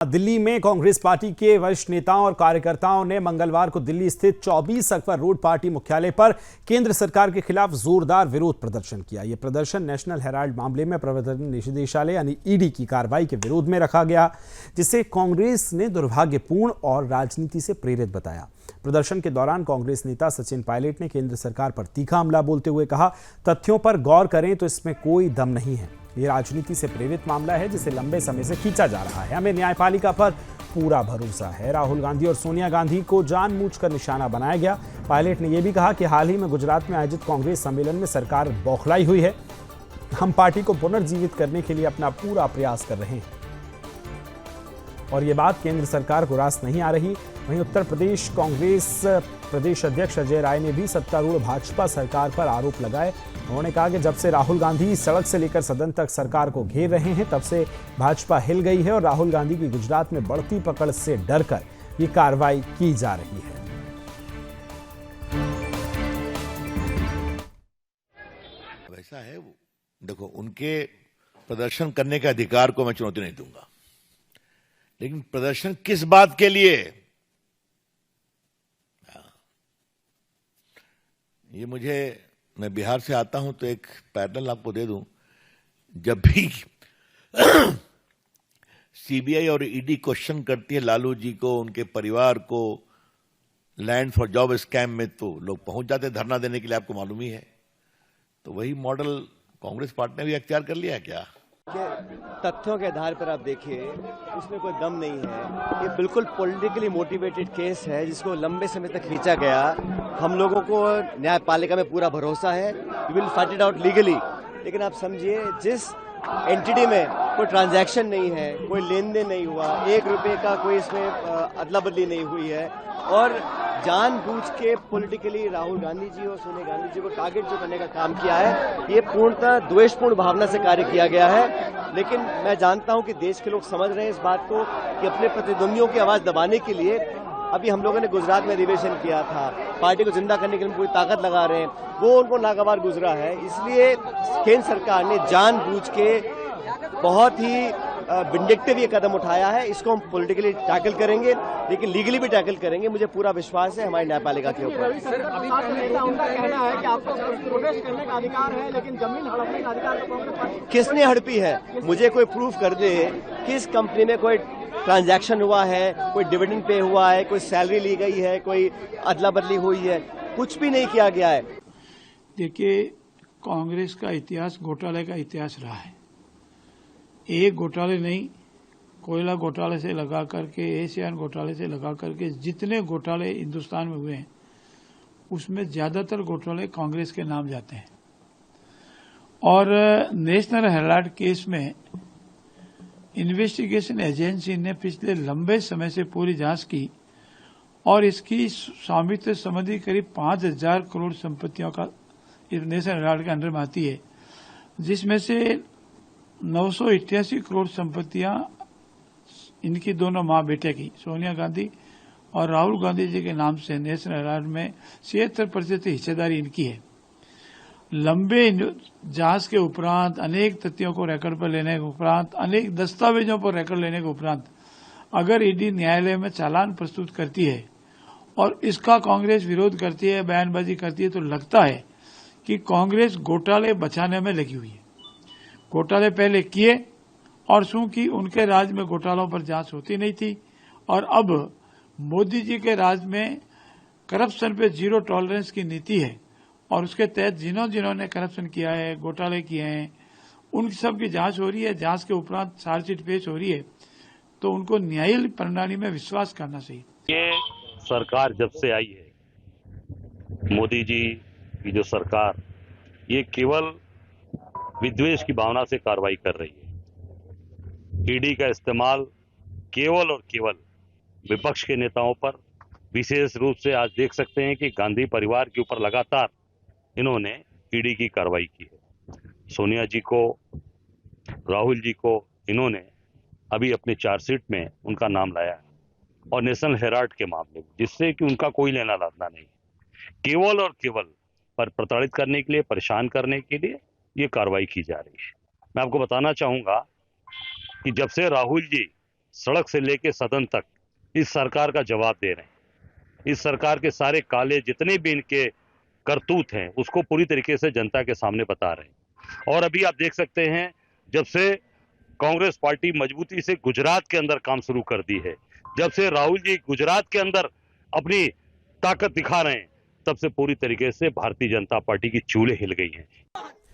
दिल्ली में कांग्रेस पार्टी के वरिष्ठ नेताओं और कार्यकर्ताओं ने मंगलवार को दिल्ली स्थित 24 अकबर रोड पार्टी मुख्यालय पर केंद्र सरकार के खिलाफ जोरदार विरोध प्रदर्शन किया। यह प्रदर्शन नेशनल हेराल्ड मामले में प्रवर्तन निदेशालय यानी ईडी की कार्रवाई के विरोध में रखा गया, जिसे कांग्रेस ने दुर्भाग्यपूर्ण और राजनीति से प्रेरित बताया। प्रदर्शन के दौरान कांग्रेस नेता सचिन पायलट ने केंद्र सरकार पर तीखा हमला बोलते हुए कहा, तथ्यों पर गौर करें तो इसमें कोई दम नहीं है। ये राजनीति से प्रेरित मामला है जिसे लंबे समय से खींचा जा रहा है। हमें न्यायपालिका पर पूरा भरोसा है। राहुल गांधी और सोनिया गांधी को जानबूझकर निशाना बनाया गया। पायलट ने यह भी कहा कि हाल ही में गुजरात में आयोजित कांग्रेस सम्मेलन में सरकार बौखलाई हुई है। हम पार्टी को पुनर्जीवित करने के लिए अपना पूरा प्रयास कर रहे हैं और ये बात केंद्र सरकार को रास नहीं आ रही। वहीं उत्तर प्रदेश कांग्रेस प्रदेश अध्यक्ष अजय राय ने भी सत्तारूढ़ भाजपा सरकार पर आरोप लगाए। उन्होंने कहा कि जब से राहुल गांधी सड़क से लेकर सदन तक सरकार को घेर रहे हैं, तब से भाजपा हिल गई है और राहुल गांधी की गुजरात में बढ़ती पकड़ से डरकर ये कार्रवाई की जा रही है। वैसा है वो, देखो, उनके प्रदर्शन करने के अधिकार को मैं चुनौती नहीं दूंगा, लेकिन प्रदर्शन किस बात के लिए, ये मैं बिहार से आता हूं तो एक पैटर्न आपको दे दूं। जब भी सीबीआई और ईडी क्वेश्चन करती है लालू जी को, उनके परिवार को, लैंड फॉर जॉब स्कैम में, तो लोग पहुंच जाते हैं धरना देने के लिए, आपको मालूम ही है। तो वही मॉडल कांग्रेस पार्टी ने भी अख्तियार कर लिया है क्या? तथ्यों के आधार पर आप देखिए, उसमें कोई दम नहीं है। ये बिल्कुल पॉलिटिकली मोटिवेटेड केस है जिसको लंबे समय तक खींचा गया। हम लोगों को न्यायपालिका में पूरा भरोसा है, we will fight it out legally. लेकिन आप समझिए, जिस एंटिटी में कोई ट्रांजैक्शन नहीं है, कोई लेन देन नहीं हुआ, 1 रुपए का कोई इसमें अदला बदली नहीं हुई है, और जानबूझ के पॉलिटिकली राहुल गांधी जी और सोनिया गांधी जी को टारगेट जो करने का काम किया है, ये पूर्णतः द्वेषपूर्ण भावना से कार्य किया गया है। लेकिन मैं जानता हूं कि देश के लोग समझ रहे हैं इस बात को कि अपने प्रतिद्वंदियों की आवाज दबाने के लिए अभी हम लोगों ने गुजरात में अधिवेशन किया था, पार्टी को जिंदा करने के लिए पूरी ताकत लगा रहे हैं, वो उनको नागवार गुजरा है। इसलिए केंद्र सरकार ने जानबूझ के बहुत ही विंडिक्टिव ये कदम उठाया है। इसको हम पॉलिटिकली टैकल करेंगे, लेकिन लीगली भी टैकल करेंगे। मुझे पूरा विश्वास है हमारी न्यायपालिका के ऊपर। उनका कहना है कि आपको प्रोटेस्ट करने का अधिकार है, लेकिन जमीन हड़पने का अधिकार तो किसने हड़पी है? मुझे कोई प्रूफ कर दे कि इस कंपनी में कोई ट्रांजैक्शन हुआ है, कोई डिविडेंड पे हुआ है, कोई सैलरी ली गई है, कोई अदला बदली हुई है। कुछ भी नहीं किया गया है। देखिए, कांग्रेस का इतिहास घोटाले का इतिहास रहा है। एक घोटाले नहीं, कोयला घोटाले से लगा करके, एशियन घोटाले से लगा करके जितने घोटाले हिंदुस्तान में हुए हैं, उसमें ज्यादातर घोटाले कांग्रेस के नाम जाते हैं। और नेशनल हेराल्ड केस में इन्वेस्टिगेशन एजेंसी ने पिछले लंबे समय से पूरी जांच की और इसकी स्वामित्व संबंधी करीब 5,000 करोड़ संपत्तियों का नेशनल हेराल्ड के अंडर में आती है, जिसमें से 988 करोड़ संपत्तियां इनकी दोनों मां बेटे की, सोनिया गांधी और राहुल गांधी जी के नाम से नेशनल हेराल्ड में 76% हिस्सेदारी इनकी है। लंबे जांच के उपरांत, अनेक तथ्यों को रिकॉर्ड पर लेने के उपरांत, अनेक दस्तावेजों पर रिकॉर्ड लेने के उपरांत अगर ईडी न्यायालय में चालान प्रस्तुत करती है और इसका कांग्रेस विरोध करती है, बयानबाजी करती है, तो लगता है कि कांग्रेस घोटाले बचाने में लगी हुई है। घोटाले पहले किए और चूंकि उनके राज में घोटालों पर जांच होती नहीं थी, और अब मोदी जी के राज में करप्शन पे जीरो टॉलरेंस की नीति है और उसके तहत जिन्होंने करप्शन किया है, घोटाले किए हैं, उन सब की जांच हो रही है। जांच के उपरांत चार्जशीट पेश हो रही है, तो उनको न्यायिक प्रणाली में विश्वास करना चाहिए। ये सरकार जब से आई है, मोदी जी की जो सरकार, ये केवल विद्वेष की भावना से कार्रवाई कर रही है। ईडी का इस्तेमाल केवल और केवल विपक्ष के नेताओं पर, विशेष रूप से आज देख सकते हैं कि गांधी परिवार के ऊपर लगातार इन्होंने ईडी की कार्रवाई की है। सोनिया जी को, राहुल जी को इन्होंने अभी अपने चार्जशीट में उनका नाम लाया है, और नेशनल हेराल्ड के मामले में, जिससे कि उनका कोई लेना देना नहीं, केवल और केवल पर प्रताड़ित करने के लिए, परेशान करने के लिए ये कार्रवाई की जा रही है। मैं आपको बताना चाहूंगा कि जब से राहुल जी सड़क से लेके सदन तक इस सरकार का जवाब दे रहे हैं। इस सरकार के सारे काले जितने भी इनके करतूत हैं उसको पूरी तरीके से जनता के सामने बता रहे हैं। और अभी आप देख सकते हैं, जब से कांग्रेस पार्टी मजबूती से गुजरात के अंदर काम शुरू कर दी है, जब से राहुल जी गुजरात के अंदर अपनी ताकत दिखा रहे हैं, तब से पूरी तरीके से भारतीय जनता पार्टी की चूल्हे हिल गई हैं।